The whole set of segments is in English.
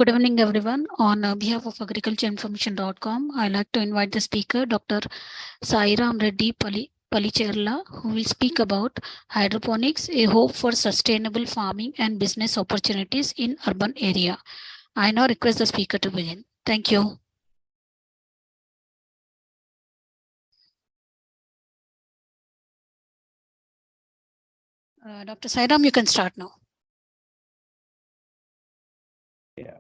Good evening, everyone. On behalf of agricultureinformation.com, I'd like to invite the speaker, Dr. Sairam Reddy Palicherla, who will speak about hydroponics, a hope for sustainable farming and business opportunities in urban area. I now request the speaker to begin. Thank you. Dr. Sairam, you can start now. Yeah.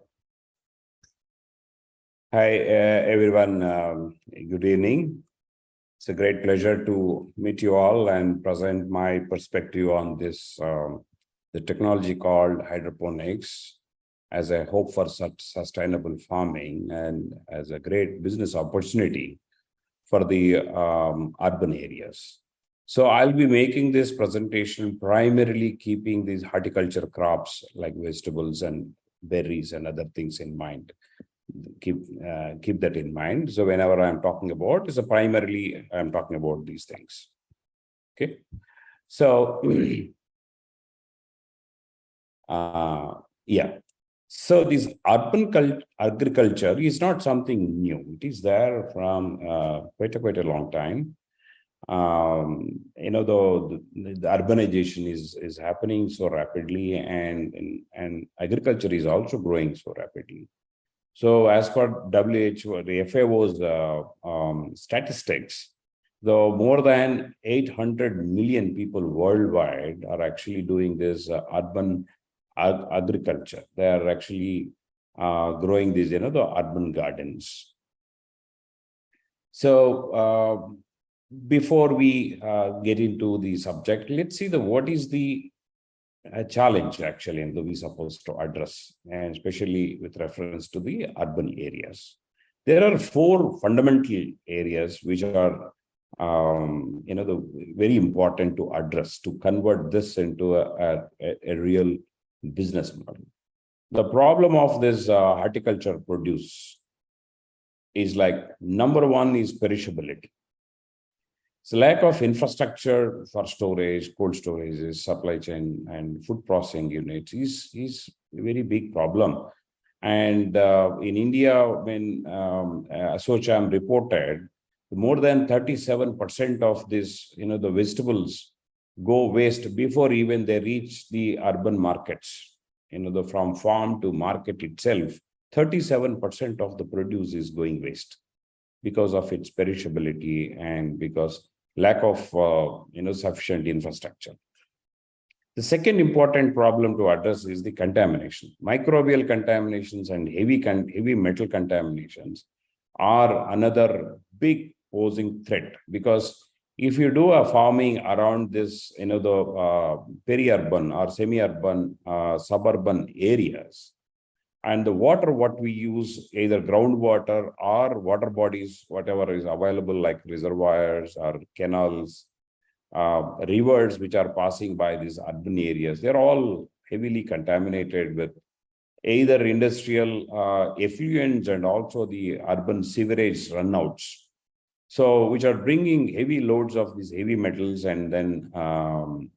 Hi, everyone. Good evening. It's a great pleasure to meet you all and present my perspective on this, the technology called hydroponics as a hope for such sustainable farming and as a great business opportunity for the urban areas. So I'll be making this presentation primarily keeping these horticulture crops like vegetables and berries and other things in mind. Keep that in mind. So whenever I'm talking about, is primarily I'm talking about these things. Okay. So yeah. So this urban agriculture is not something new. It is there from quite a long time. The urbanization is happening so rapidly, and agriculture is also growing so rapidly. So as per WHO, the FAO's statistics, though more than 800 million people worldwide are actually doing this urban agriculture. They are actually growing these, the urban gardens. So before we get into the subject, let's see what is the challenge actually and we supposed to address, and especially with reference to the urban areas. There are four fundamental areas which are very important to address to convert this into a real business model. The problem of this horticulture produce is like, number one is perishability. So lack of infrastructure for storage, cold storage, supply chain, and food processing units is a very big problem. And in India, when Assocham reported, more than 37% of this, the vegetables go waste before even they reach the urban markets. From farm to market itself, 37% of the produce is going waste because of its perishability and because lack of sufficient infrastructure. The second important problem to address is the contamination. Microbial contaminations and heavy metal contaminations are another big posing threat, because if you do a farming around this, the peri-urban or semi-urban suburban areas, and the water what we use, either groundwater or water bodies, whatever is available, like reservoirs or canals, rivers which are passing by these urban areas, they're all heavily contaminated with either industrial effluents and also the urban sewerage runouts. So which are bringing heavy loads of these heavy metals, and then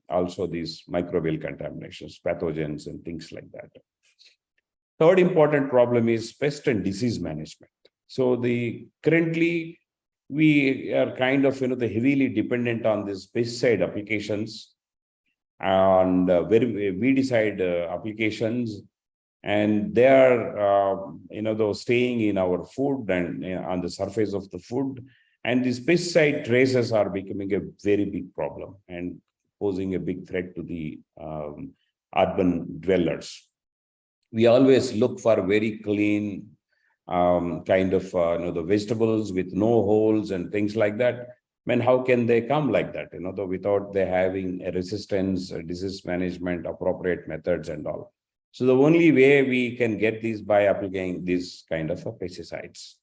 also these microbial contaminations, pathogens and things like that. Third important problem is pest and disease management. So currently we are kind of heavily dependent on these pesticide applications and weedicide applications, and they are staying in our food and on the surface of the food. And these pesticide traces are becoming a very big problem and posing a big threat to the urban dwellers. We always look for very clean kind of the vegetables with no holes and things like that. Man, how can they come like that? Without they having a resistance, disease management, appropriate methods and all. So the only way we can get these by applying these kind of pesticides.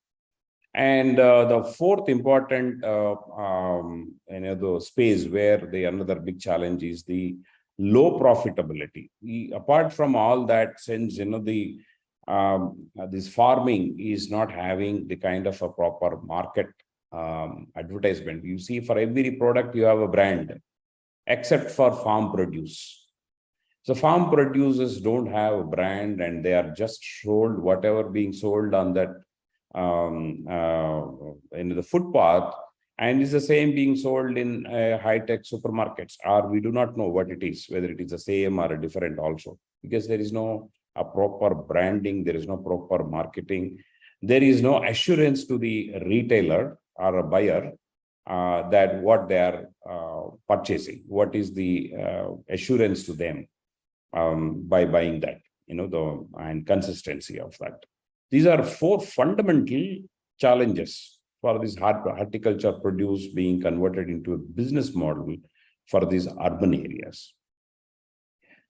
And the fourth important the space where another big challenge is the low profitability. Apart from all that, since this farming is not having the kind of a proper market advertisement. You see, for every product you have a brand, except for farm produce. So farm producers don't have a brand, and they are just sold whatever being sold on that in the footpath, and is the same being sold in high-tech supermarkets, or we do not know what it is, whether it is the same or a different also, because there is no a proper branding, there is no proper marketing, there is no assurance to the retailer or a buyer that what they are purchasing, what is the assurance to them by buying that, and consistency of that. These are four fundamental challenges for this horticulture produce being converted into a business model for these urban areas.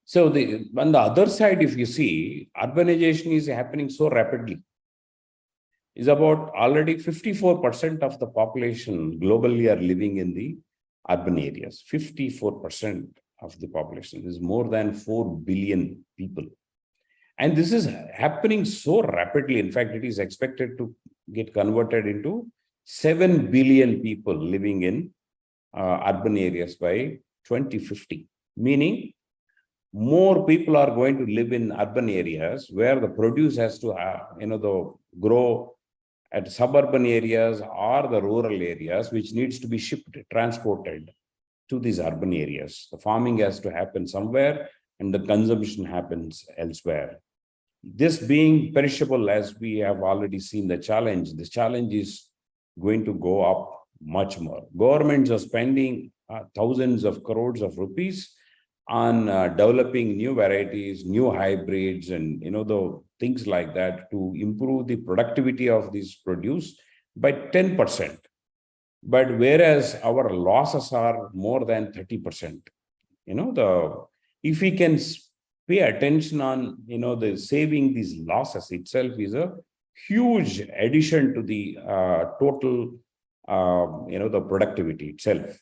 So on the other side, if you see, urbanization is happening so rapidly. Is about already 54% of the population globally are living in the urban areas. 54% of the population is more than 4 billion people. And this is happening so rapidly. In fact, it is expected to get converted into 7 billion people living in urban areas by 2050, meaning more people are going to live in urban areas where the produce has to grow at suburban areas or the rural areas, which needs to be shipped, transported to these urban areas. The farming has to happen somewhere and the consumption happens elsewhere. This being perishable, as we have already seen the challenge, this challenge is going to go up much more. Governments are spending thousands of crores of rupees on developing new varieties, new hybrids, and the things like that to improve the productivity of this produce by 10%. But whereas our losses are more than 30%, if we can pay attention on the saving these losses itself is a huge addition to the total the productivity itself.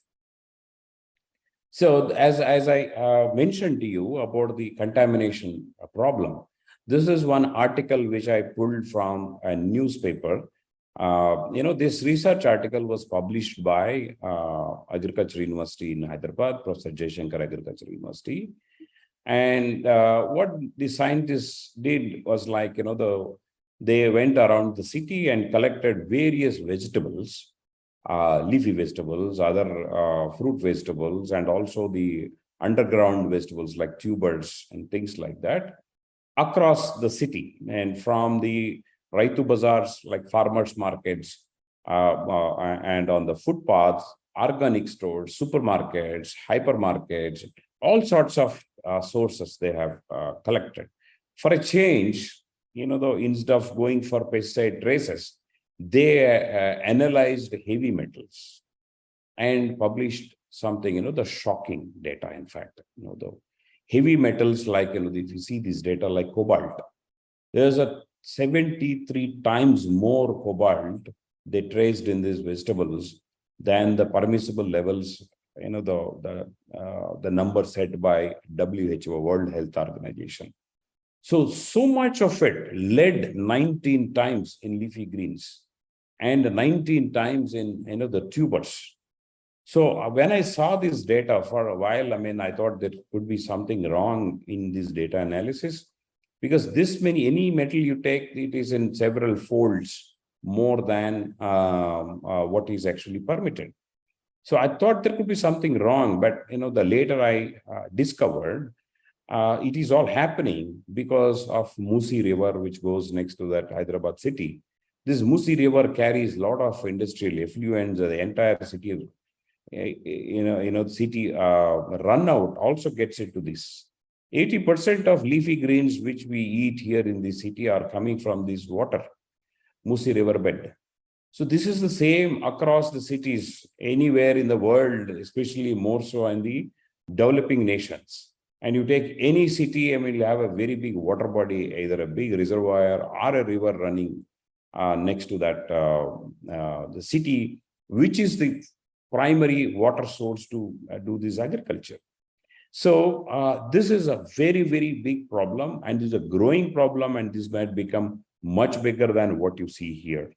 So as I mentioned to you about the contamination problem, this is one article which I pulled from a newspaper. This research article was published by Agriculture University in Hyderabad, Professor Jaishankar Agriculture University. And what the scientists did was they went around the city and collected various vegetables, leafy vegetables, other fruit vegetables, and also the underground vegetables like tubers and things like that across the city. And from the Raitu bazaars, like farmers markets, and on the footpaths, organic stores, supermarkets, hypermarkets, all sorts of sources they have collected. For a change, instead of going for pesticide traces, they analyzed heavy metals and published something, the shocking data. In fact, the heavy metals like, if you see this data like cobalt, there's a 73 times more cobalt they traced in these vegetables than the permissible levels, the number set by WHO, World Health Organization. So much of it, lead 19 times in leafy greens and 19 times in the tubers. So when I saw this data for a while, I thought there could be something wrong in this data analysis, because any metal you take, it is in several folds more than what is actually permitted. So I thought there could be something wrong, but the later I discovered it is all happening because of Musi River, which goes next to that Hyderabad city. This Musi River carries a lot of industrial effluents. The entire city, city run out also gets into this. 80% of leafy greens which we eat here in the city are coming from this water, Musi River bed. So this is the same across the cities anywhere in the world, especially more so in the developing nations. And you take any city, you have a very big water body, either a big reservoir or a river running next to that the city, which is the primary water source to do this agriculture. So this is a very, very big problem, and this is a growing problem, and this might become much bigger than what you see here.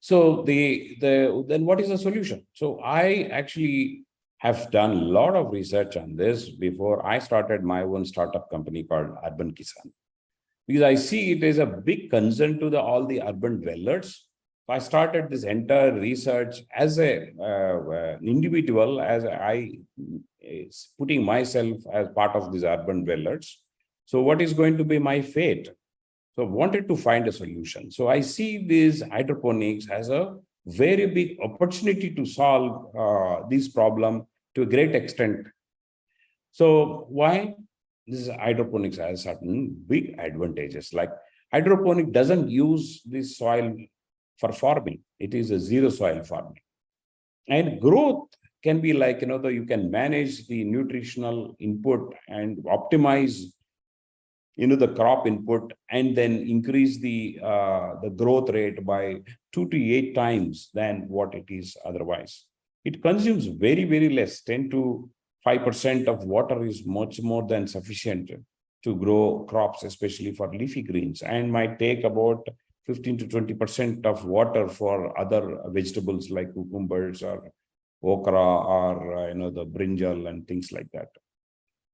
So then what is the solution? So I actually have done a lot of research on this before I started my own startup company called Urban Kisan. Because I see it is a big concern to all the urban dwellers. I started this entire research as an individual, as I is putting myself as part of these urban dwellers. So what is going to be my fate? So I wanted to find a solution. So I see this hydroponics as a very big opportunity to solve this problem to a great extent. So why? This hydroponics has certain big advantages. Like hydroponic doesn't use this soil for farming. It is a zero soil farming. And growth can be like, you can manage the nutritional input and optimize, the crop input, and then increase the growth rate by 2 to 8 times than what it is otherwise. It consumes very, very less, 10 to 5% of water is much more than sufficient to grow crops, especially for leafy greens, and might take about 15 to 20% of water for other vegetables like cucumbers or okra or the brinjal and things like that.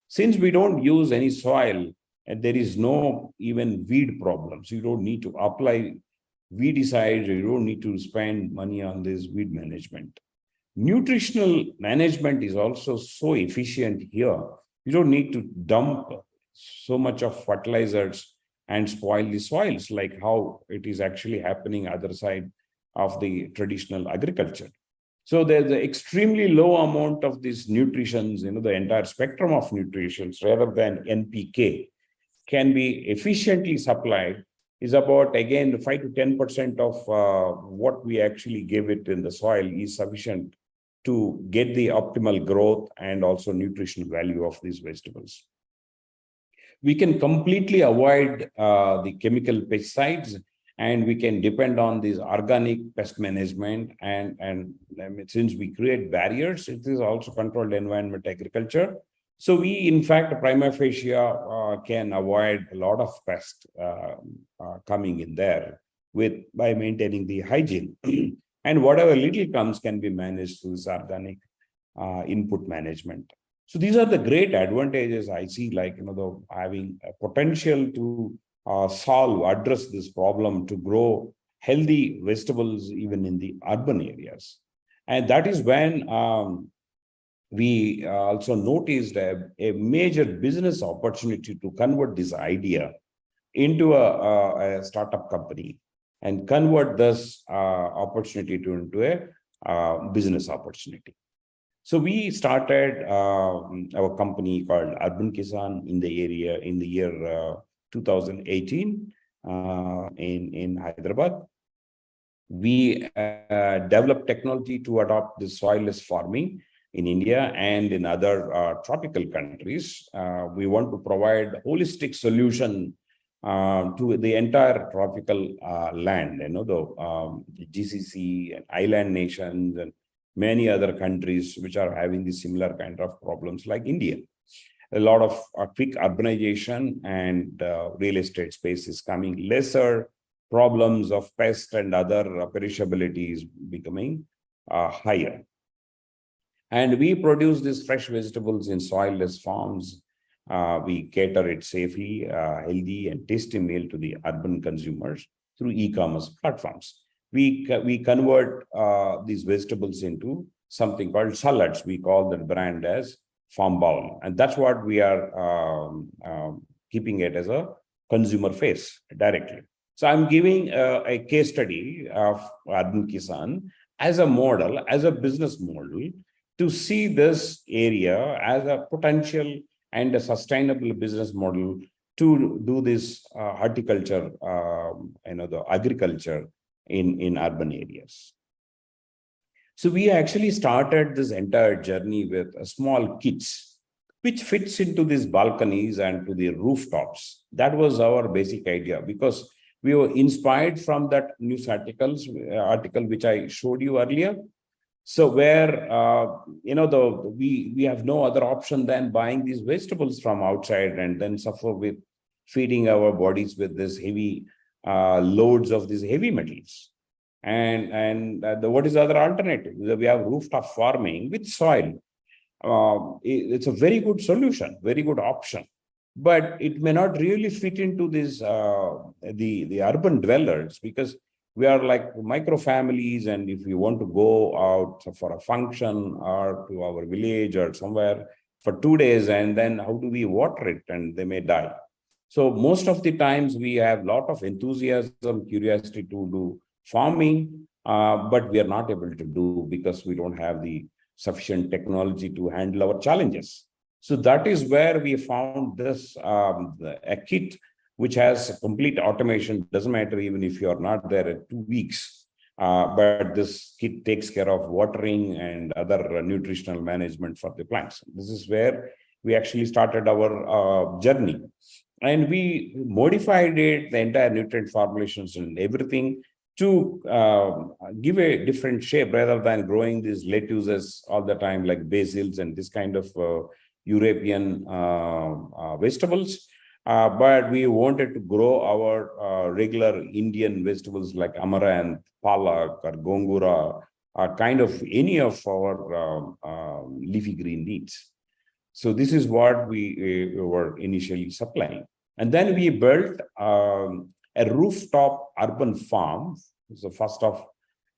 Since we don't use any soil and there is no even weed problems, you don't need to apply weedicide, you don't need to spend money on this weed management. Nutritional management is also so efficient here. You don't need to dump so much of fertilizers and spoil the soils like how it is actually happening other side of the traditional agriculture. So there's an extremely low amount of these nutrients, the entire spectrum of nutrients rather than NPK can be efficiently supplied is about, again, 5 to 10% of what we actually give it in the soil is sufficient to get the optimal growth and also nutritional value of these vegetables. We can completely avoid the chemical pesticides, and we can depend on this organic pest management. And since we create barriers, it is also controlled environment agriculture. So we, in fact, prima facie can avoid a lot of pests coming in there by maintaining the hygiene. And whatever little comes can be managed through this organic input management. So these are the great advantages I see, like, having a potential to address this problem, to grow healthy vegetables even in the urban areas. And that is when we also noticed a major business opportunity to convert this idea into a startup company and convert this opportunity into a business opportunity. So we started our company called Urban Kisan in the year 2018 in Hyderabad. We developed technology to adopt this soilless farming in India and in other tropical countries. We want to provide a holistic solution to the entire tropical land, the GCC and island nations and many other countries which are having the similar kind of problems like India. A lot of quick urbanization and real estate space is coming, lesser problems of pest and other perishability is becoming higher. And we produce these fresh vegetables in soilless farms. We cater it safely, healthy and tasty meal to the urban consumers through e-commerce platforms. We convert these vegetables into something called salads. We call that brand as Farm Bowl. And that's what we are keeping it as a consumer face directly. So I'm giving a case study of Urban Kisan as a model, as a business model, to see this area as a potential and a sustainable business model to do this horticulture, the agriculture in urban areas. So we actually started this entire journey with a small kits, which fits into these balconies and to the rooftops. That was our basic idea, because we were inspired from that news article which I showed you earlier. So where, we have no other option than buying these vegetables from outside and then suffer with feeding our bodies with this heavy loads of these heavy metals. And what is the other alternative? We have rooftop farming with soil. it's a very good solution, very good option, but it may not really fit into this the urban dwellers, because we are like micro families, and if we want to go out for a function or to our village or somewhere for 2 days, and then how do we water it, and they may die. So most of the times we have a lot of enthusiasm, curiosity to do farming, but we are not able to do because we don't have the sufficient technology to handle our challenges. So that is where we found this a kit which has complete automation. Doesn't matter even if you are not there at 2 weeks, but this kit takes care of watering and other nutritional management for the plants. This is where we actually started our journey. And we modified it, the entire nutrient formulations and everything, to give a different shape rather than growing these lettuces all the time, like basils and this kind of European vegetables. But we wanted to grow our regular Indian vegetables like amaranth, palak, or gongura, kind of any of our leafy green leaves. So this is what we were initially supplying. And then we built a rooftop urban farm. So first of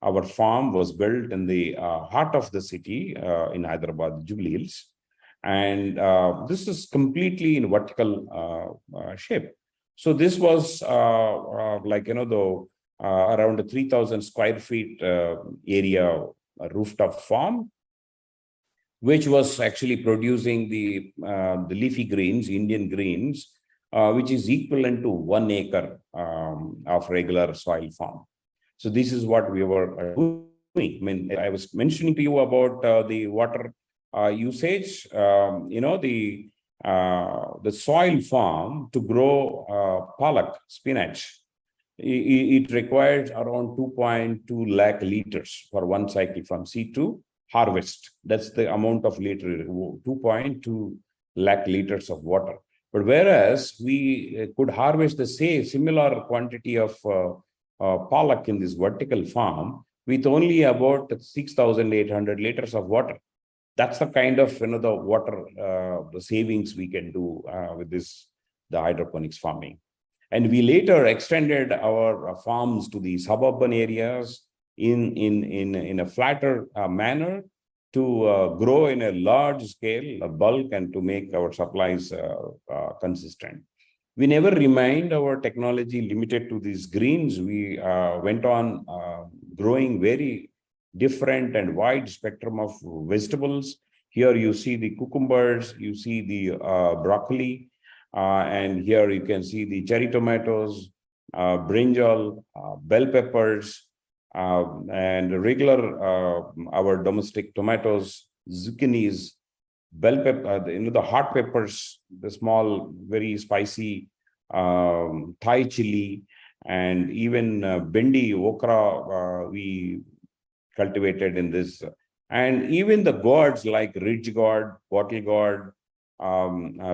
our farm was built in the heart of the city in Hyderabad, Jubilee Hills. And this is completely in vertical shape. So this was like, the around a 3,000 square feet area rooftop farm, which was actually producing the leafy greens, Indian greens, which is equivalent to 1 acre of regular soil farm. So this is what we were doing. I mean, I was mentioning to you about the water usage. The soil farm to grow palak, spinach, it requires around 2.2 lakh liters for one cycle from seed to harvest. That's the amount of liter, 2.2 lakh liters of water. But whereas we could harvest the same similar quantity of palak in this vertical farm with only about 6,800 liters of water. That's the kind of the water the savings we can do with the hydroponics farming. And we later extended our farms to the suburban areas in a flatter manner to grow in a large scale, a bulk, and to make our supplies consistent. We never remained our technology limited to these greens. We went on growing very different and wide spectrum of vegetables. Here you see the cucumbers, you see the broccoli, and here you can see the cherry tomatoes, brinjal, bell peppers, and regular our domestic tomatoes, zucchinis, bell pepper, the hot peppers, the small, very spicy Thai chili, and even bendi, okra, we cultivated in this. And even the gourds like ridge gourd, bottle gourd,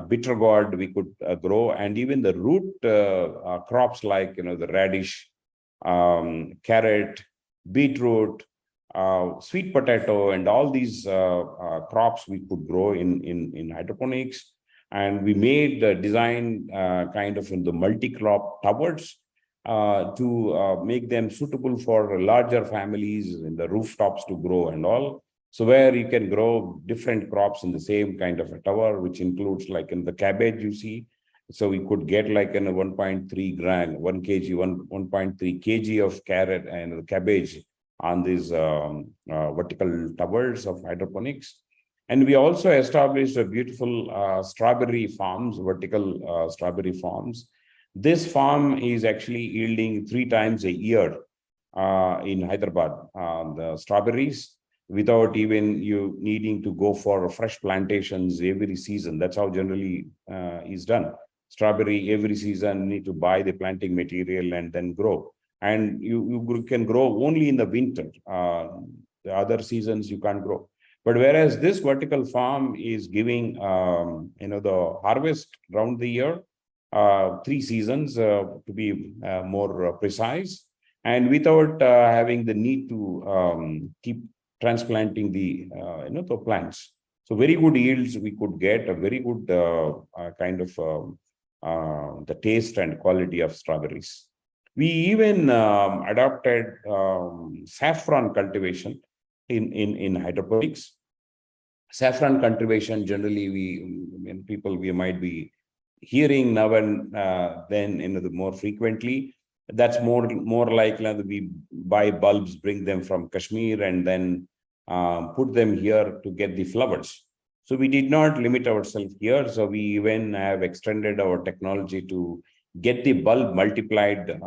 bitter gourd we could grow, and even the root crops like the radish, carrot, beetroot, sweet potato, and all these crops we could grow in hydroponics. And we made the design kind of in the multi-crop towers to make them suitable for larger families in the rooftops to grow and all. So where you can grow different crops in the same kind of a tower, which includes like in the cabbage you see. So we could get like in a 1.3 gram, 1 kg, 1.3 kg of carrot and cabbage on these vertical towers of hydroponics. And we also established a beautiful strawberry farms, vertical strawberry farms. This farm is actually yielding 3 times a year in Hyderabad, the strawberries, without even you needing to go for fresh plantations every season. That's how generally is done. Strawberry every season, you need to buy the planting material and then grow. And you can grow only in the winter. The other seasons you can't grow. But whereas this vertical farm is giving the harvest around the year, 3 seasons to be more precise, and without having the need to keep transplanting the plants. So very good yields, we could get a very good kind of the taste and quality of strawberries. We even adopted saffron cultivation in hydroponics. Saffron cultivation, generally, we might be hearing now and then, the more frequently. That's more like we buy bulbs, bring them from Kashmir, and then put them here to get the flowers. So we did not limit ourselves here. So we even have extended our technology to get the bulb multiplied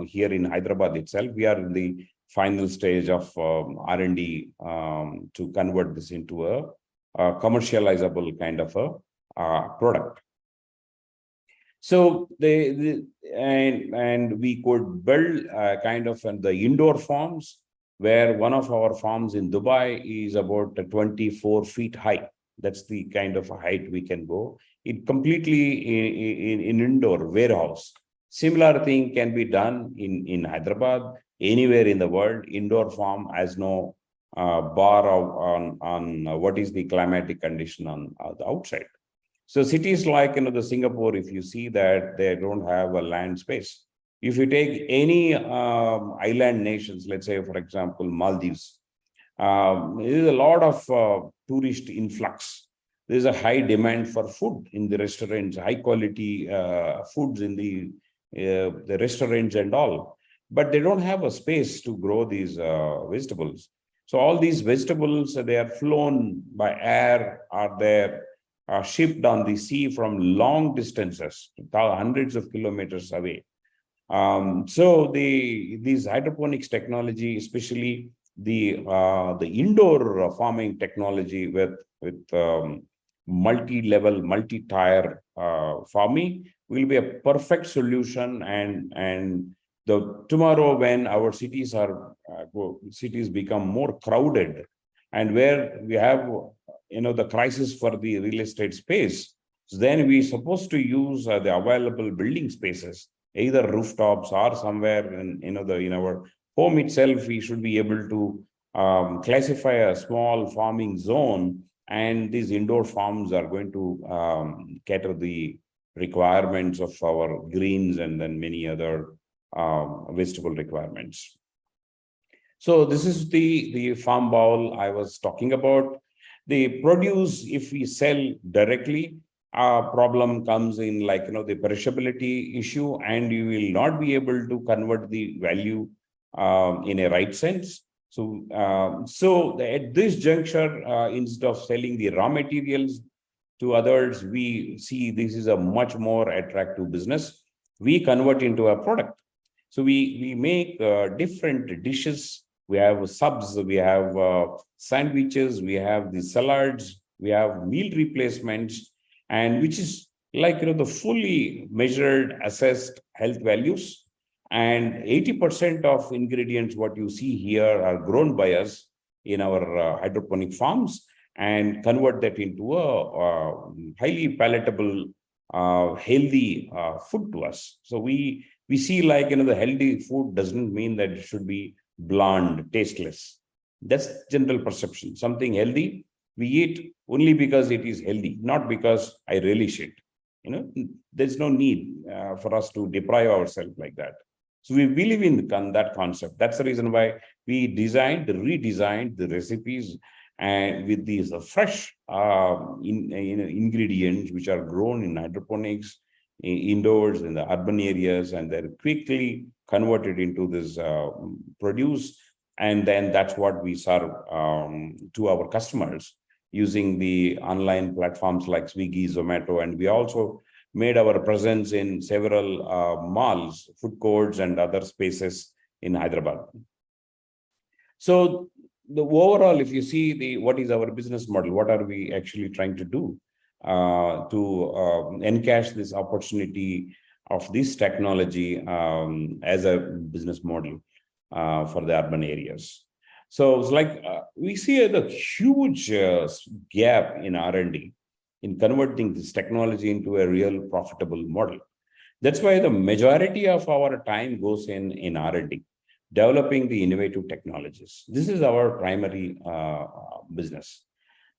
here in Hyderabad itself. We are in the final stage of R&D to convert this into a commercializable kind of a product. So and we could build kind of the indoor farms, where one of our farms in Dubai is about 24 feet high. That's the kind of height we can go. It completely in indoor warehouse. Similar thing can be done in Hyderabad, anywhere in the world. Indoor farm has no bar on what is the climatic condition on the outside. So cities like the Singapore, if you see that they don't have a land space. If you take any island nations, let's say for example Maldives, there is a lot of tourist influx. There is a high demand for food in the restaurants, high quality foods in the restaurants and all, but they don't have a space to grow these vegetables. So all these vegetables, they are flown by air, or they're shipped on the sea from long distances, hundreds of kilometers away. So these hydroponics technology, especially the indoor farming technology with multi-level, multi-tier farming, will be a perfect solution. And the tomorrow, when our cities become more crowded, and where we have the crisis for the real estate space, then we're supposed to use the available building spaces, either rooftops or somewhere in our home itself. We should be able to classify a small farming zone, and these indoor farms are going to cater the requirements of our greens and then many other vegetable requirements. So this is the farm bowl I was talking about. The produce, if we sell directly, problem comes in the perishability issue, and you will not be able to convert the value in a right sense. So, at this juncture, instead of selling the raw materials to others, we see this is a much more attractive business. We convert into a product. So we make different dishes. We have subs, we have sandwiches, we have the salads, we have meal replacements, and which is the fully measured, assessed health values. And 80% of ingredients, what you see here, are grown by us in our hydroponic farms, and convert that into a highly palatable, healthy food to us. So we see the healthy food doesn't mean that it should be bland, tasteless. That's general perception. Something healthy, we eat only because it is healthy, not because I relish it. There's no need for us to deprive ourselves like that. So we believe in that concept. That's the reason why we redesigned the recipes, and with these fresh ingredients which are grown in hydroponics indoors in the urban areas, and they're quickly converted into this produce. And then that's what we serve to our customers using the online platforms like Swiggy, Zomato, and we also made our presence in several malls, food courts, and other spaces in Hyderabad. So the overall, if you see what is our business model, what are we actually trying to do to encash this opportunity of this technology as a business model for the urban areas. So it's we see a huge gap in R&D in converting this technology into a real profitable model. That's why the majority of our time goes in R&D, developing the innovative technologies. This is our primary business.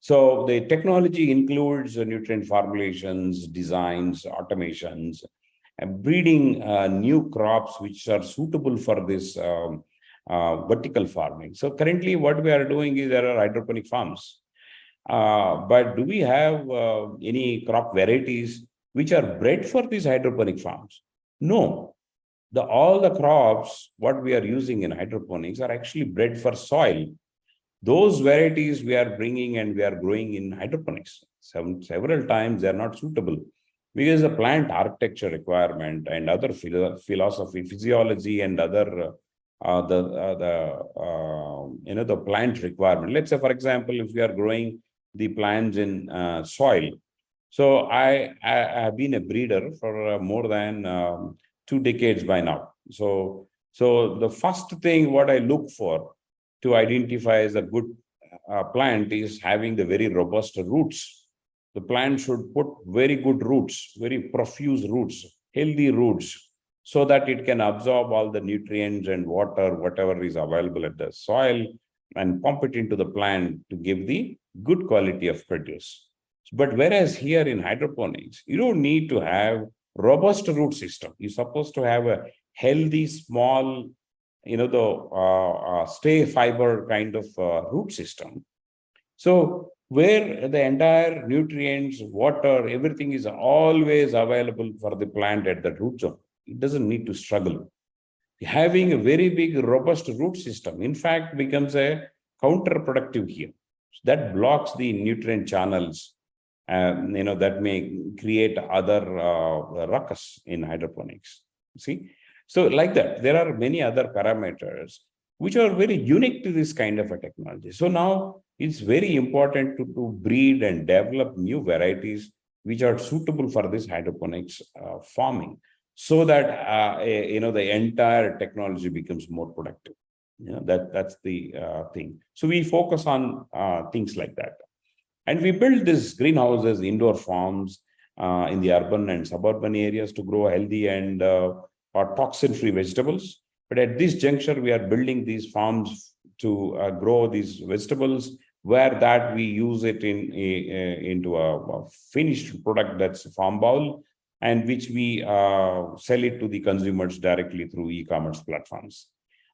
So the technology includes nutrient formulations, designs, automations, and breeding new crops which are suitable for this vertical farming. So currently what we are doing is there are hydroponic farms. But do we have any crop varieties which are bred for these hydroponic farms? No. All the crops, what we are using in hydroponics are actually bred for soil. Those varieties we are bringing and we are growing in hydroponics. Several times they are not suitable because the plant architecture requirement and other philosophy, physiology, and other the plant requirement. Let's say, for example, if we are growing the plants in soil. So I have been a breeder for more than 2 decades by now. So the first thing what I look for to identify as a good plant is having the very robust roots. The plant should put very good roots, very profuse roots, healthy roots, so that it can absorb all the nutrients and water, whatever is available at the soil, and pump it into the plant to give the good quality of produce. But whereas here in hydroponics, you don't need to have robust root system. You're supposed to have a healthy, small, the stay fiber kind of root system. So where the entire nutrients, water, everything is always available for the plant at the root zone. It doesn't need to struggle. Having a very big, robust root system, in fact, becomes a counterproductive here. That blocks the nutrient channels, that may create other ruckus in hydroponics. See? So like that, there are many other parameters which are very unique to this kind of a technology. So now it's very important to breed and develop new varieties which are suitable for this hydroponics farming, so that the entire technology becomes more productive. That's the thing. So we focus on things like that. And we build these greenhouses, indoor farms in the urban and suburban areas to grow healthy and or toxin-free vegetables. But at this juncture, we are building these farms to grow these vegetables, where that we use it into a finished product, that's a farm bowl, and which we sell it to the consumers directly through e-commerce platforms.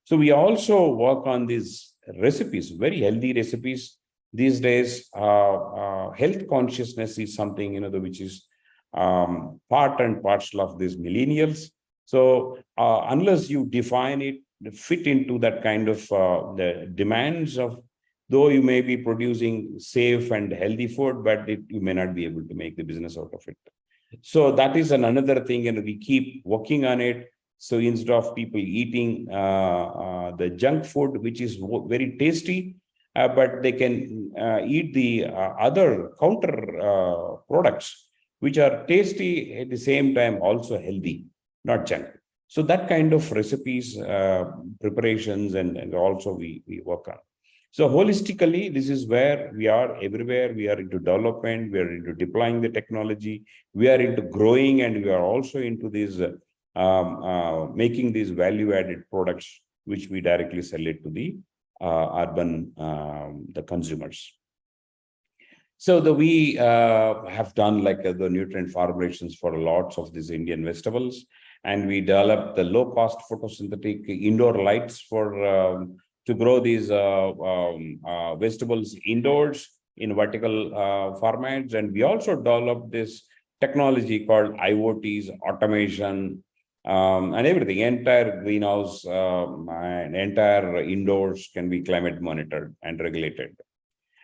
So we also work on these recipes, very healthy recipes. These days, health consciousness is something, which is part and parcel of these millennials. So unless you define it, fit into that kind of the demands of, though you may be producing safe and healthy food, but you may not be able to make the business out of it. So that is another thing, and we keep working on it. So instead of people eating the junk food, which is very tasty, but they can eat the other counter products, which are tasty at the same time also healthy, not junk. So that kind of recipes, preparations, and also we work on. So holistically, this is where we are everywhere. We are into development, we are into deploying the technology, we are into growing, and we are also into these making these value-added products, which we directly sell it to the urban the consumers. So we have done like the nutrient formulations for lots of these Indian vegetables, and we developed the low-cost photosynthetic indoor lights for to grow these vegetables indoors in vertical formats. And we also developed this technology called IoTs, automation, and everything. Entire greenhouse and entire indoors can be climate monitored and regulated.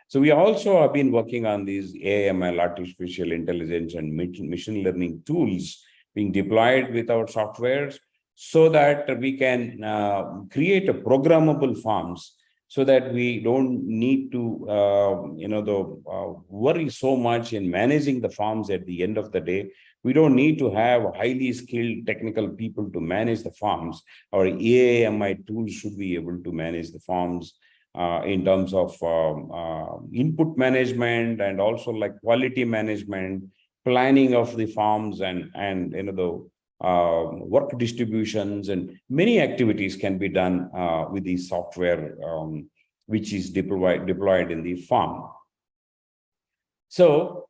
So we also have been working on these AML, artificial intelligence, and machine learning tools being deployed with our softwares, so that we can create a programmable farms, so that we don't need to worry so much in managing the farms. At the end of the day, we don't need to have highly skilled technical people to manage the farms. Our AMI tools should be able to manage the farms in terms of input management, and also like quality management, planning of the farms, and the work distributions, and many activities can be done with the software which is deployed in the farm. So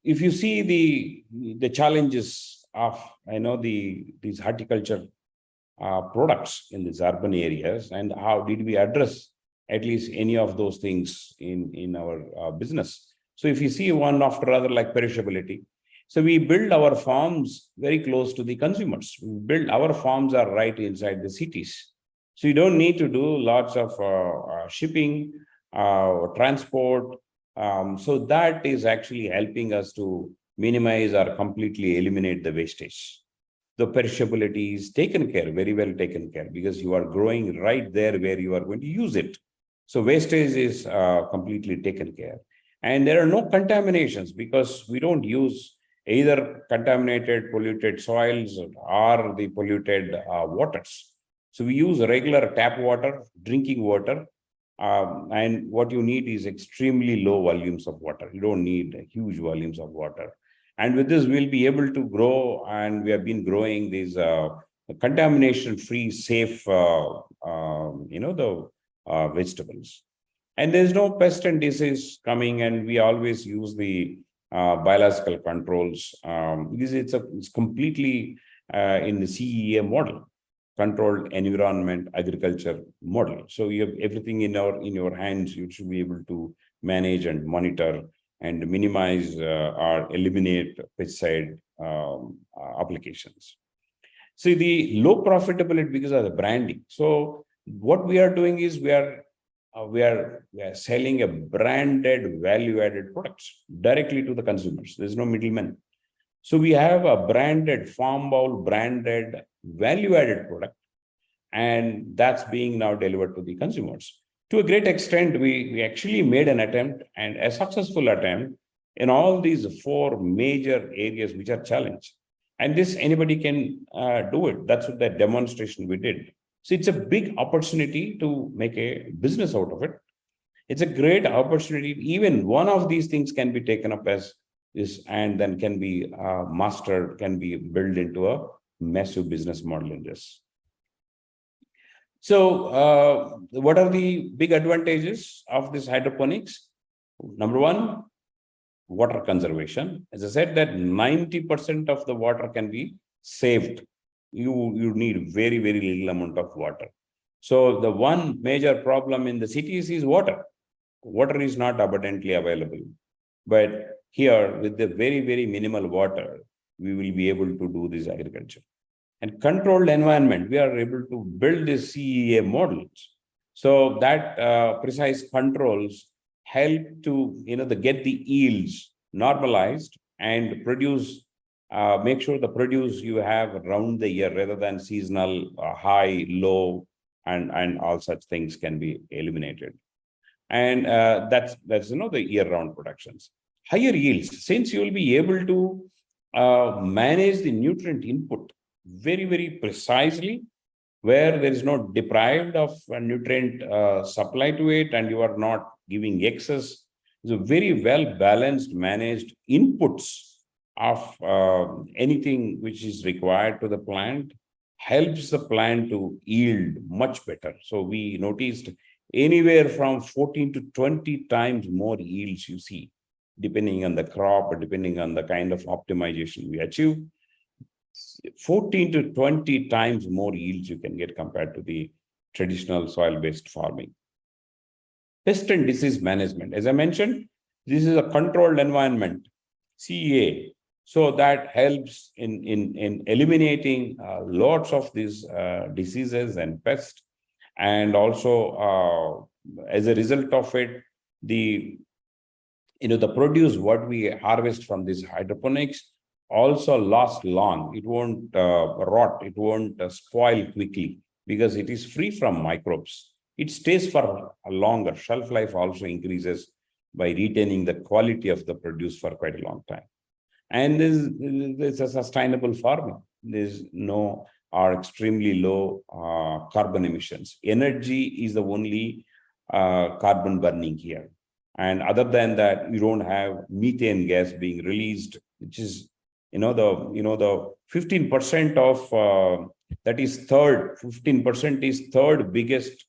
if you see the challenges of these horticulture products in these urban areas, and how did we address at least any of those things in our business. So if you see one after other, like perishability, so we build our farms very close to the consumers. We build our farms are right inside the cities, so you don't need to do lots of shipping, transport. So that is actually helping us to minimize or completely eliminate the wastage. The perishability is taken care, very well taken care, because you are growing right there where you are going to use it. So wastage is completely taken care. And there are no contaminations, because we don't use either contaminated, polluted soils or the polluted waters. So we use regular tap water, drinking water, and what you need is extremely low volumes of water. You don't need huge volumes of water. And with this, we'll be able to grow, and we have been growing these contamination-free, safe, vegetables. And there's no pest and disease coming, and we always use the biological controls, because it's completely in the CEA model, controlled environment agriculture model. So you have everything in your hands. You should be able to manage and monitor and minimize or eliminate pesticide applications. See, the low profitability because of the branding. So what we are doing is we are selling a branded value-added products directly to the consumers. There's no middleman. So we have a branded farm bowl, branded value-added product, and that's being now delivered to the consumers. To a great extent, we actually made an attempt, and a successful attempt, in all these 4 major areas which are challenged. And this, anybody can do it. That's what the demonstration we did. So it's a big opportunity to make a business out of it. It's a great opportunity. Even one of these things can be taken up as this, and then can be mastered, can be built into a massive business model in this. So what are the big advantages of this hydroponics? Number one, water conservation. As I said, that 90% of the water can be saved. You need very, very little amount of water. So the one major problem in the cities is water. Water is not abundantly available. But here, with the very, very minimal water, we will be able to do this agriculture. And controlled environment, we are able to build these CEA models. So that precise controls help to get the yields normalized and produce, make sure the produce you have around the year rather than seasonal, high, low, and all such things can be eliminated. And that's the year-round productions. Higher yields, since you will be able to manage the nutrient input very, very precisely, where there is no deprived of nutrient supply to it, and you are not giving excess. It's a very well balanced, managed inputs of anything which is required to the plant, helps the plant to yield much better. So we noticed anywhere from 14 to 20 times more yields you see, depending on the crop or depending on the kind of optimization we achieve. 14 to 20 times more yields you can get compared to the traditional soil-based farming. Pest and disease management. As I mentioned, this is a controlled environment, CEA. So that helps in eliminating lots of these diseases and pests. And also, as a result of it, the produce what we harvest from this hydroponics also lasts long. It won't rot, it won't spoil quickly, because it is free from microbes. It stays for a longer. Shelf life also increases by retaining the quality of the produce for quite a long time. And this is a sustainable farming. There's no or extremely low carbon emissions. Energy is the only carbon burning here. And other than that, you don't have methane gas being released, which is the 15% of that is 15% is third biggest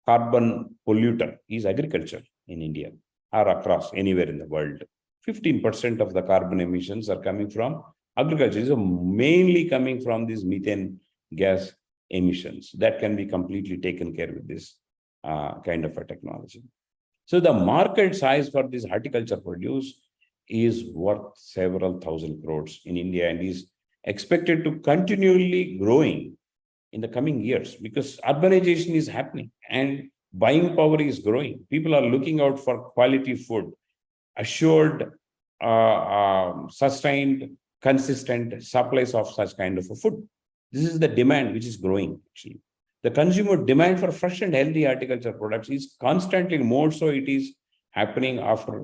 carbon polluter is agriculture in India. or across anywhere in the world. 15% of the carbon emissions are coming from agriculture. So mainly coming from these methane gas emissions that can be completely taken care with this kind of a technology. So the market size for this horticulture produce is worth several thousand crores in India and is expected to continually growing in the coming years because urbanization is happening and buying power is growing. People are looking out for quality food, assured, sustained, consistent supplies of such kind of a food. This is the demand which is growing actually. The consumer demand for fresh and healthy horticulture products is constantly more so it is happening after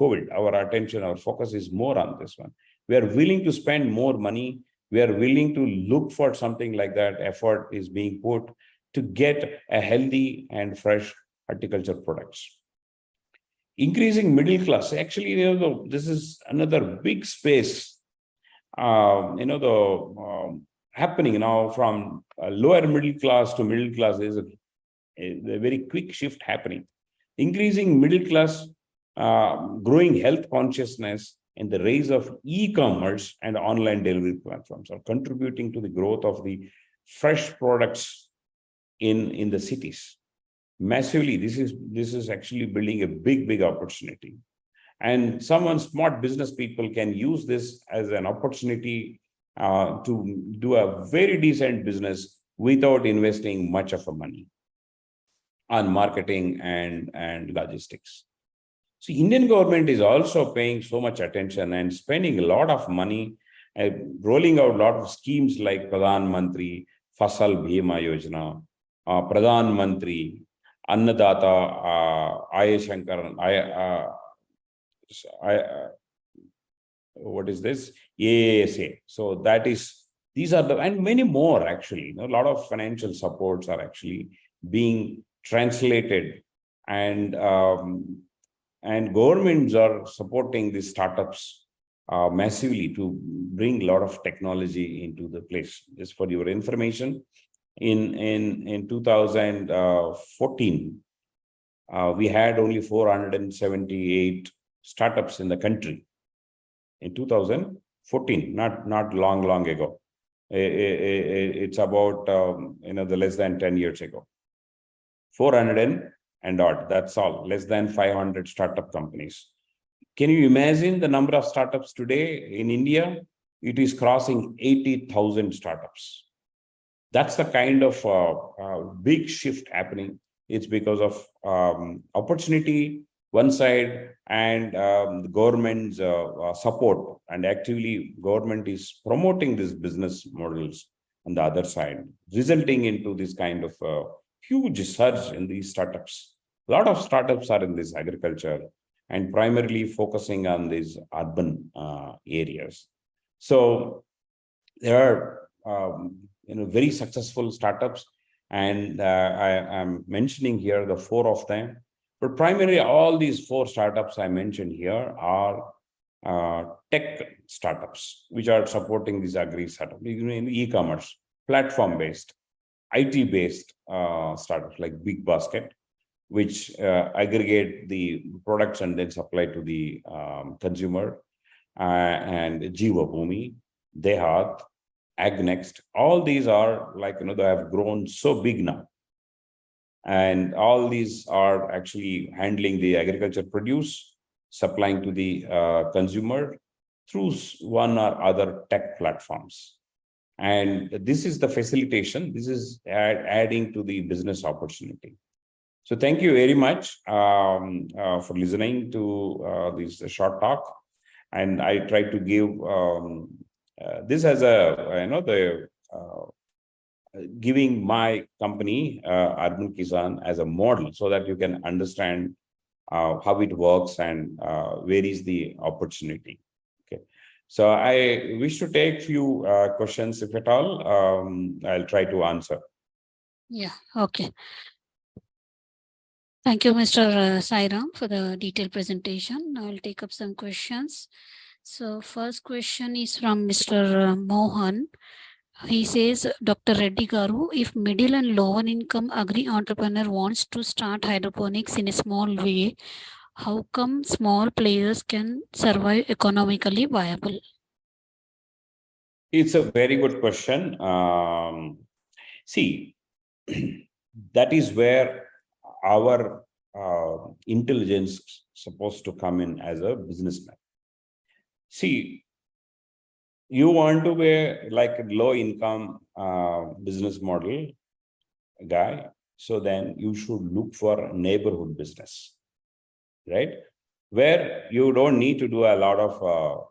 COVID. Our attention, our focus is more on this one. We are willing to spend more money. We are willing to look for something like that. Effort is being put to get a healthy and fresh horticulture products. Increasing middle class. Actually, this is another big space. Happening now from lower middle class to middle class is a very quick shift happening. Increasing middle class, growing health consciousness, and the rise of e-commerce and online delivery platforms are contributing to the growth of the fresh products in the cities. Massively, this is actually building a big opportunity. And some smart business people can use this as an opportunity to do a very decent business without investing much of a money on marketing and logistics. So Indian government is also paying so much attention and spending a lot of money, rolling out a lot of schemes like Pradhan Mantri Fasal Bhima Yojana, Pradhan Mantri Annadata Ayashankar, what is this? AASA. So that is, these are the, and many more actually. A lot of financial supports are actually being translated and governments are supporting these startups massively to bring a lot of technology into the place. Just for your information, in 2014, we had only 478 startups in the country. In 2014, not long ago. It's about the less than 10 years ago. 400 and odd, that's all, less than 500 startup companies. Can you imagine the number of startups today in India? It is crossing 80,000 startups. That's the kind of big shift happening. It's because of opportunity, one side, and the government's support, and actively government is promoting these business models on the other side, resulting into this kind of huge surge in these startups. A lot of startups are in this agriculture and primarily focusing on these urban areas. So there are very successful startups, and I am mentioning here the 4 of them. But primarily, all these 4 startups I mentioned here are tech startups, which are supporting these agri startups, e-commerce, platform-based, IT-based startups like Big Basket, which aggregate the products and then supply to the consumer, and Jiva Bhumi, Dehat, AgNext. All these are they have grown so big now. And all these are actually handling the agriculture produce, supplying to the consumer through one or other tech platforms. And this is the facilitation. This is adding to the business opportunity. So thank you very much for listening to this short talk. And I try to give this as giving my company, Urban Kisan, as a model so that you can understand how it works and where is the opportunity. Okay. So I wish to take few questions, if at all. I'll try to answer. Yeah, okay. Thank you, Mr. Sairam, for the detailed presentation. I'll take up some questions. So first question is from Mr. Mohan. He says, Dr. Reddy Garu, if middle and lower income agri entrepreneur wants to start hydroponics in a small way, How come small players can survive economically viable? It's a very good question. See, that is where our intelligence supposed to come in as a businessman. See, you want to be like a low income business model guy, so then you should look for neighborhood business, right? Where you don't need to do a lot of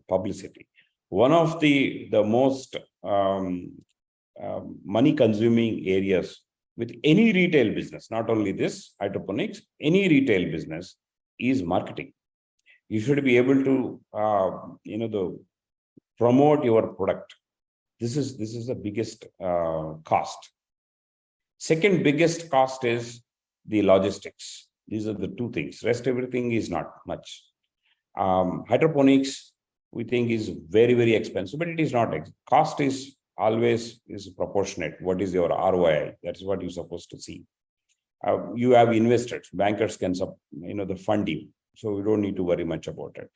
publicity. One of the most money consuming areas with any retail business, not only this hydroponics, any retail business, is marketing. You should be able to the promote your product. This is the biggest cost. Second biggest cost is the logistics. These are the two things. Rest everything is not much. Hydroponics, we think, is very, very expensive, but it is not. Cost is always is proportionate. What is your ROI? That's what you're supposed to see. You have investors, bankers can fund you, so we don't need to worry much about it.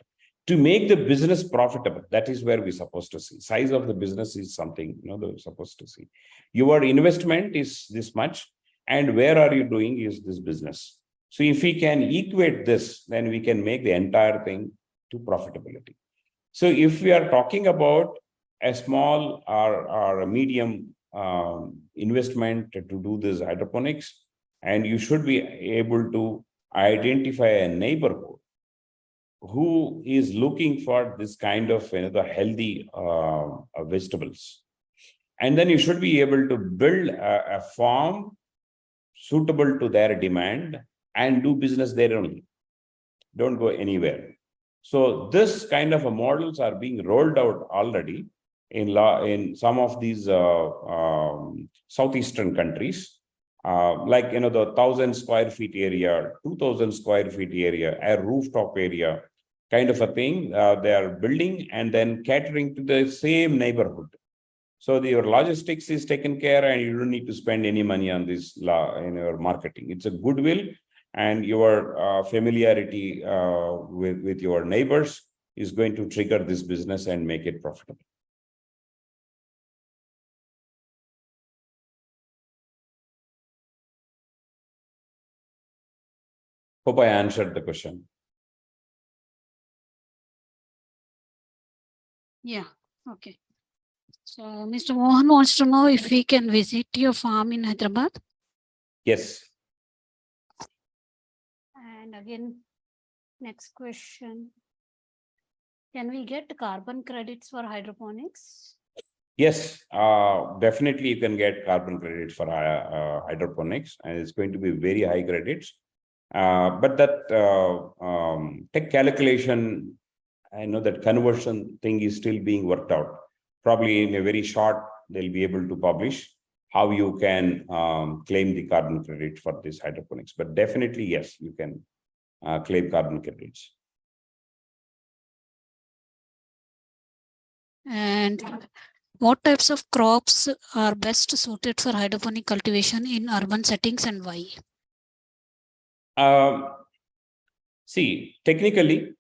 To make the business profitable, that is where we're supposed to see. Size of the business is something they're supposed to see. Your investment is this much, and where are you doing is this business. So if we can equate this, then we can make the entire thing to profitability. So if we are talking about a small or a medium investment to do this hydroponics, and you should be able to identify a neighborhood who is looking for this kind of the healthy vegetables. And then you should be able to build a farm suitable to their demand and do business there only. Don't go anywhere. So this kind of models are being rolled out already in some of these southeastern countries. Like the 1,000 square feet area, 2,000 square feet area, a rooftop area, kind of a thing they are building and then catering to the same neighborhood. So your logistics is taken care and you don't need to spend any money on this in your marketing. It's a goodwill and your familiarity with your neighbors is going to trigger this business and make it profitable. Hope I answered the question. Yeah, okay. So Mr. Mohan wants to know if we can visit your farm in Hyderabad. Yes. And again, next question. Can we get carbon credits for hydroponics? Yes, definitely you can get carbon credits for hydroponics, and it's going to be very high credits. But that tech calculation, I know that conversion thing is still being worked out. Probably in a very short, they'll be able to publish how you can claim the carbon credit for this hydroponics. But definitely, yes, you can claim carbon credits. And what types of crops are best suited for hydroponic cultivation in urban settings and why? See, technically,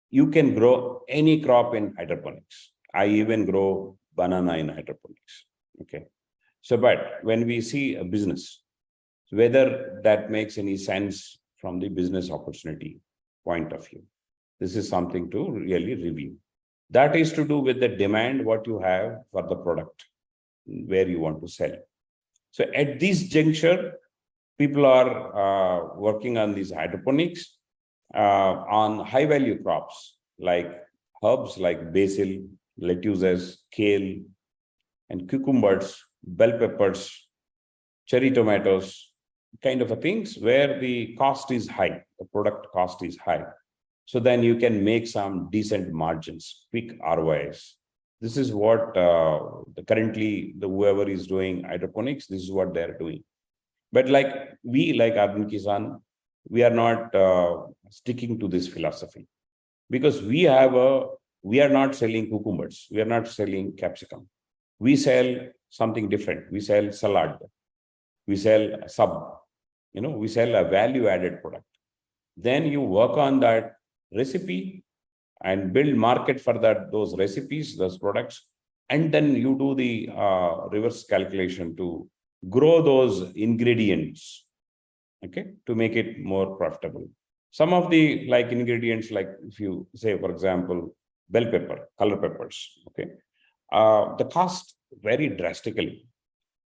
you can grow any crop in hydroponics. I even grow banana in hydroponics. Okay. So, but when we see a business, whether that makes any sense from the business opportunity point of view, this is something to really review. That is to do with the demand, what you have for the product, where you want to sell. So at this juncture, people are working on these hydroponics on high value crops like herbs like basil, lettuces, kale, and cucumbers, bell peppers, cherry tomatoes, kind of a things where the cost is high, the product cost is high. So then you can make some decent margins, quick ROIs. This is what currently whoever is doing hydroponics, this is what they're doing. But like Arvind Kisan, we are not sticking to this philosophy because we are not selling cucumbers. We are not selling capsicum. We sell something different. We sell salad. We sell we sell a value added product. Then you work on that recipe and build market for those recipes, those products. And then you do the reverse calculation to grow those ingredients, okay, to make it more profitable. Some of the ingredients, like if you say, for example, bell pepper, color peppers, okay, the cost vary drastically,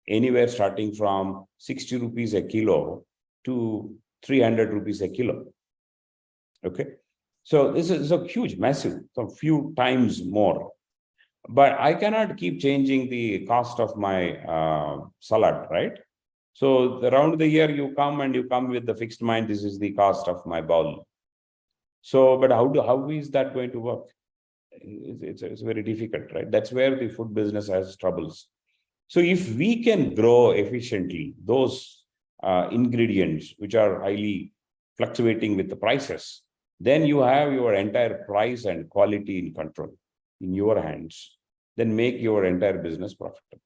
anywhere starting from 60 rupees a kilo to 300 rupees a kilo. Okay. So this is a huge, massive, some few times more. But I cannot keep changing the cost of my salad, right? So around the year you come with the fixed mind, this is the cost of my bowl. So, but how is that going to work? It's very difficult, right? That's where the food business has troubles. So if we can grow efficiently those ingredients which are highly fluctuating with the prices, then you have your entire price and quality in control in your hands. Then make your entire business profitable.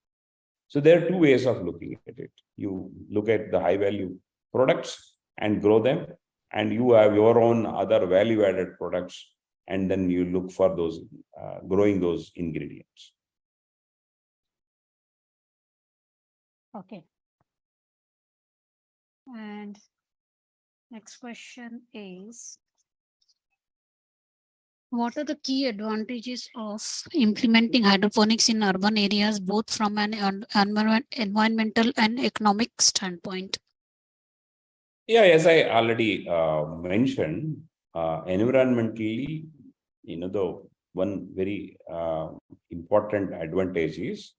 So there are two ways of looking at it. You look at the high value products and grow them, and you have your own other value added products, and then you look for those growing those ingredients. Okay. And next question is, what are the key advantages of implementing hydroponics in urban areas, both from an environmental and economic standpoint? Yeah, as I already mentioned, environmentally, the one very important advantage is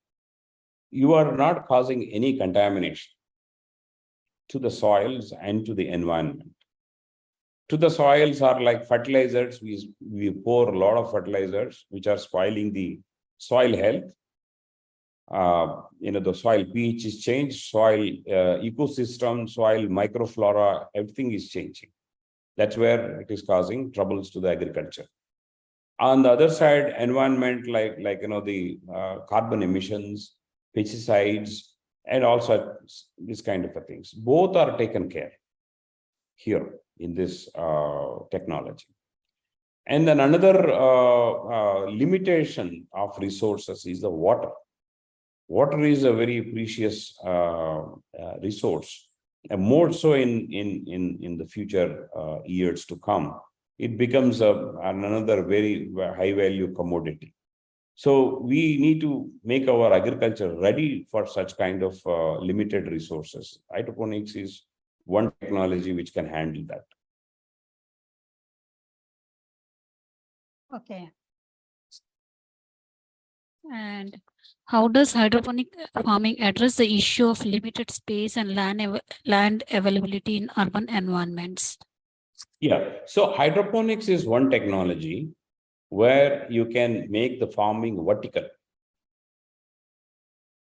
you are not causing any contamination to the soils and to the environment. To the soils are like fertilizers. We pour a lot of fertilizers which are spoiling the soil health. The soil pH is changed, soil ecosystem, soil microflora, everything is changing. That's where it is causing troubles to the agriculture. On the other side, environment, the carbon emissions, pesticides, and also this kind of things, both are taken care here in this technology. And then another limitation of resources is the water. Water is a very precious resource, and more so in the future years to come. It becomes another very high value commodity. So we need to make our agriculture ready for such kind of limited resources. Hydroponics is one technology which can handle that. Okay. And how does hydroponic farming address the issue of limited space and land availability in urban environments? Yeah, so hydroponics is one technology where you can make the farming vertical.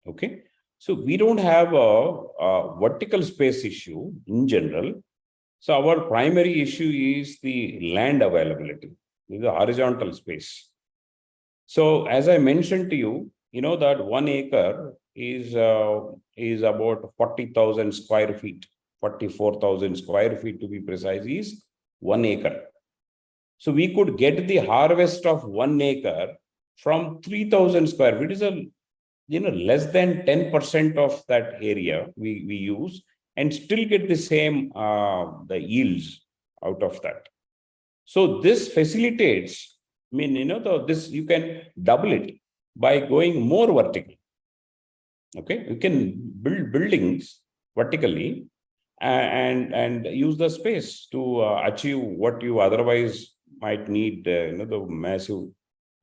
Okay, so we don't have a vertical space issue in general. So our primary issue is the land availability, the horizontal space. So as I mentioned to you, that 1 acre is about 40,000 square feet, 44,000 square feet to be precise, is 1 acre. So we could get the harvest of 1 acre from 3,000 square feet. It is a less than 10% of that area we use, and still get the same the yields out of that. So this facilitates, this you can double it by going more vertical. Okay, you can build buildings vertically and use the space to achieve what you otherwise might need, the massive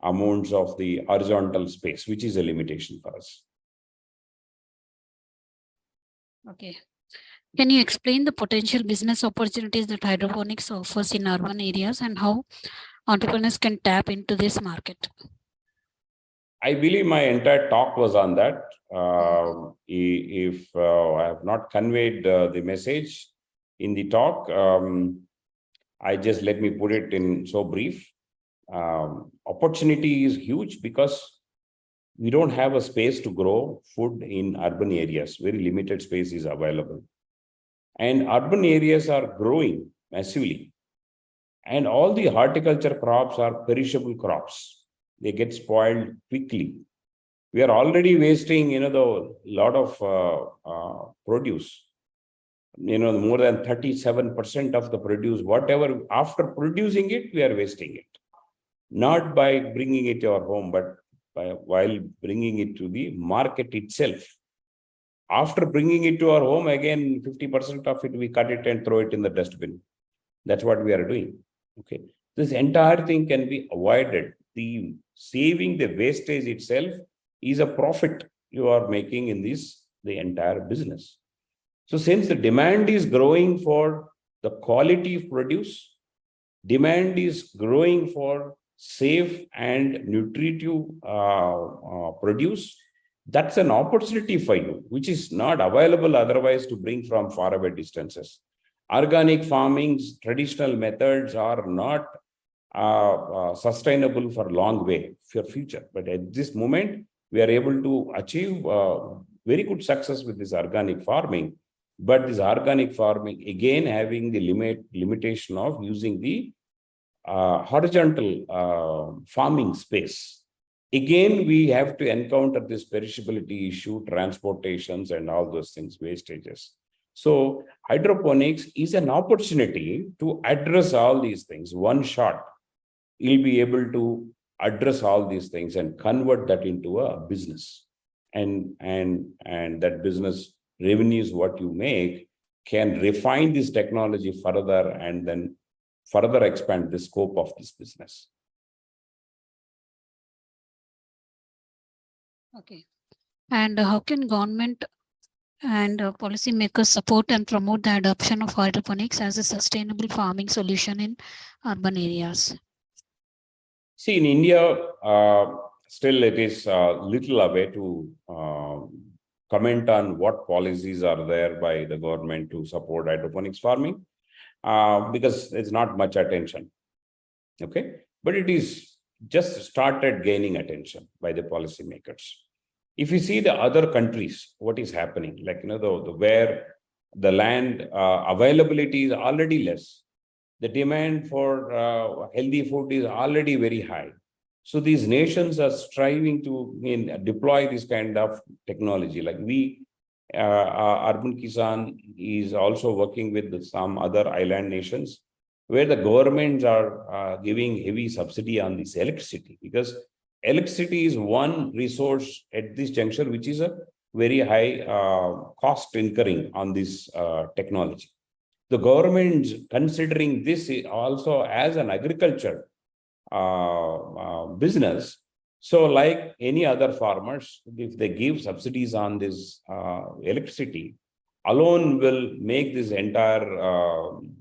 amounts of the horizontal space, which is a limitation for us. Okay. Can you explain the potential business opportunities that hydroponics offers in urban areas and how entrepreneurs can tap into this market? I believe my entire talk was on that. If I have not conveyed the message in the talk, let me put it in so brief. Opportunity is huge because we don't have a space to grow food in urban areas. Very limited space is available. And urban areas are growing massively. And all the horticulture crops are perishable crops. They get spoiled quickly. We are already wasting, the lot of produce. More than 37% of the produce, whatever, after producing it, we are wasting it. Not by bringing it to our home, but while bringing it to the market itself. After bringing it to our home, again, 50% of it, we cut it and throw it in the dustbin. That's what we are doing. Okay. This entire thing can be avoided. The saving the wastage itself is a profit you are making in the entire business. So since the demand is growing for the quality of produce, demand is growing for safe and nutritive produce, that's an opportunity for you, which is not available otherwise to bring from faraway distances. Organic farming's traditional methods are not sustainable for long way for future. But at this moment, we are able to achieve very good success with this organic farming. But this organic farming, again, having the limitation of using the horizontal farming space. Again, we have to encounter this perishability issue, transportations, and all those things, wastages. So hydroponics is an opportunity to address all these things. One shot, you'll be able to address all these things and convert that into a business. And that business revenues, what you make, can refine this technology further and then further expand the scope of this business. Okay. And how can government and policymakers support and promote the adoption of hydroponics as a sustainable farming solution in urban areas? See, in India, still it is little away to comment on what policies are there by the government to support hydroponics farming, because there's not much attention. Okay, but it is just started gaining attention by the policymakers. If you see the other countries, what is happening, like where the land availability is already less, the demand for healthy food is already very high. So these nations are striving to deploy this kind of technology. Like Urban Kisan is also working with some other island nations, where the governments are giving heavy subsidy on this electricity, because electricity is one resource at this juncture which is a very high cost incurring on this technology. The government considering this also as an agriculture business. So like any other farmers, if they give subsidies on this electricity, alone will make this entire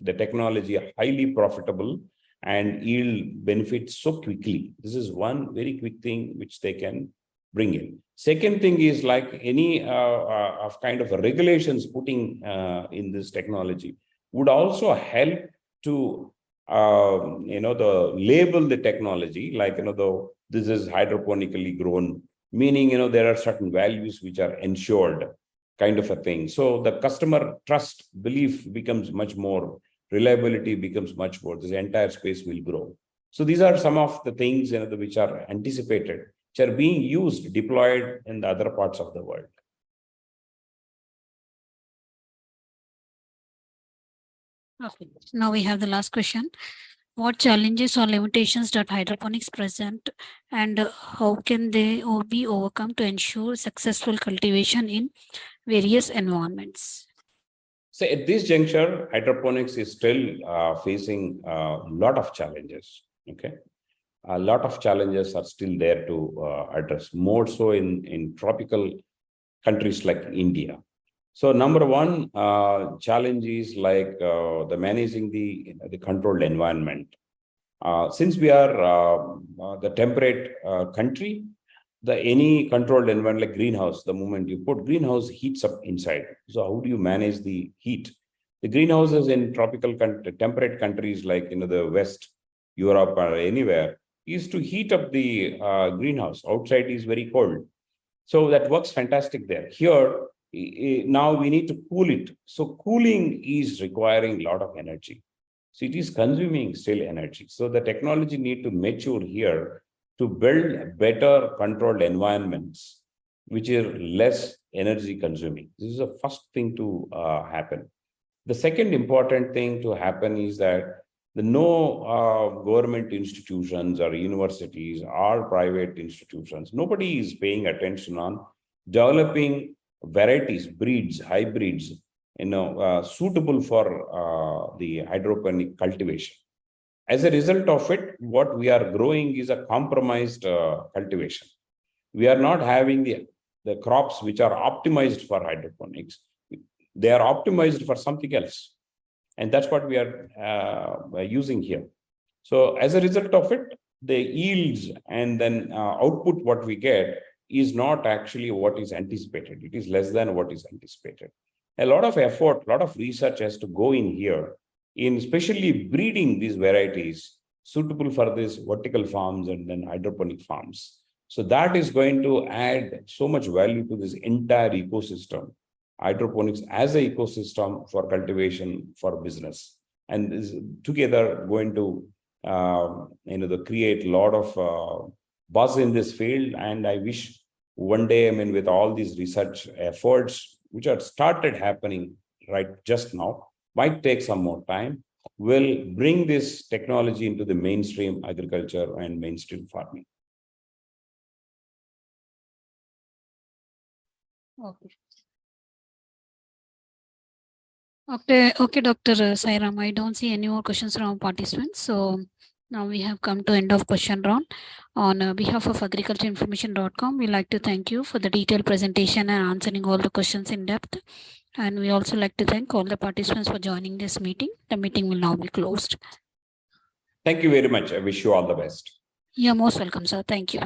the technology highly profitable and yield benefits so quickly. This is one very quick thing which they can bring in. Second thing is like any of kind of regulations putting in this technology would also help to the label the technology, like this is hydroponically grown, meaning there are certain values which are ensured, kind of a thing. So the customer trust belief becomes much more, reliability becomes much more. This entire space will grow. So these are some of the things which are anticipated, which are being used, deployed in the other parts of the world. Okay. Now we have the last question. What challenges or limitations does hydroponics present, and how can they be overcome to ensure successful cultivation in various environments? So at this juncture, hydroponics is still facing a lot of challenges. Okay, a lot of challenges are still there to address, more so in tropical countries like India. So number one challenge is like the managing the controlled environment. Since we are the temperate country, any controlled environment like greenhouse, the moment you put greenhouse, heats up inside. So how do you manage the heat? The greenhouses in tropical temperate countries like the West, Europe, or anywhere, is to heat up the greenhouse. Outside is very cold. So that works fantastic there. Here, now we need to cool it. So cooling is requiring a lot of energy. So it is consuming still energy. So the technology need to mature here to build better controlled environments, which are less energy consuming. This is the first thing to happen. The second important thing to happen is that the no government institutions or universities or private institutions, nobody is paying attention on developing varieties, breeds, hybrids, suitable for the hydroponic cultivation. As a result of it, what we are growing is a compromised cultivation. We are not having the crops which are optimized for hydroponics. They are optimized for something else. And that's what we are using here. So as a result of it, the yields and then output what we get is not actually what is anticipated. It is less than what is anticipated. A lot of effort, a lot of research has to go in here, in especially breeding these varieties suitable for these vertical farms and then hydroponic farms. So that is going to add so much value to this entire ecosystem. Hydroponics as an ecosystem for cultivation for business, and is together going to create a lot of buzz in this field. And I wish one day, with all these research efforts which are started happening right just now, might take some more time, will bring this technology into the mainstream agriculture and mainstream farming. Okay, Dr. Sairam, I don't see any more questions from participants. So now we have come to end of question round. On behalf of agricultureinformation.com, we like to thank you for the detailed presentation and answering all the questions in depth. And we also like to thank all the participants for joining this meeting. The meeting will now be closed. Thank you very much. I wish you all the best. You're most welcome, sir. Thank you.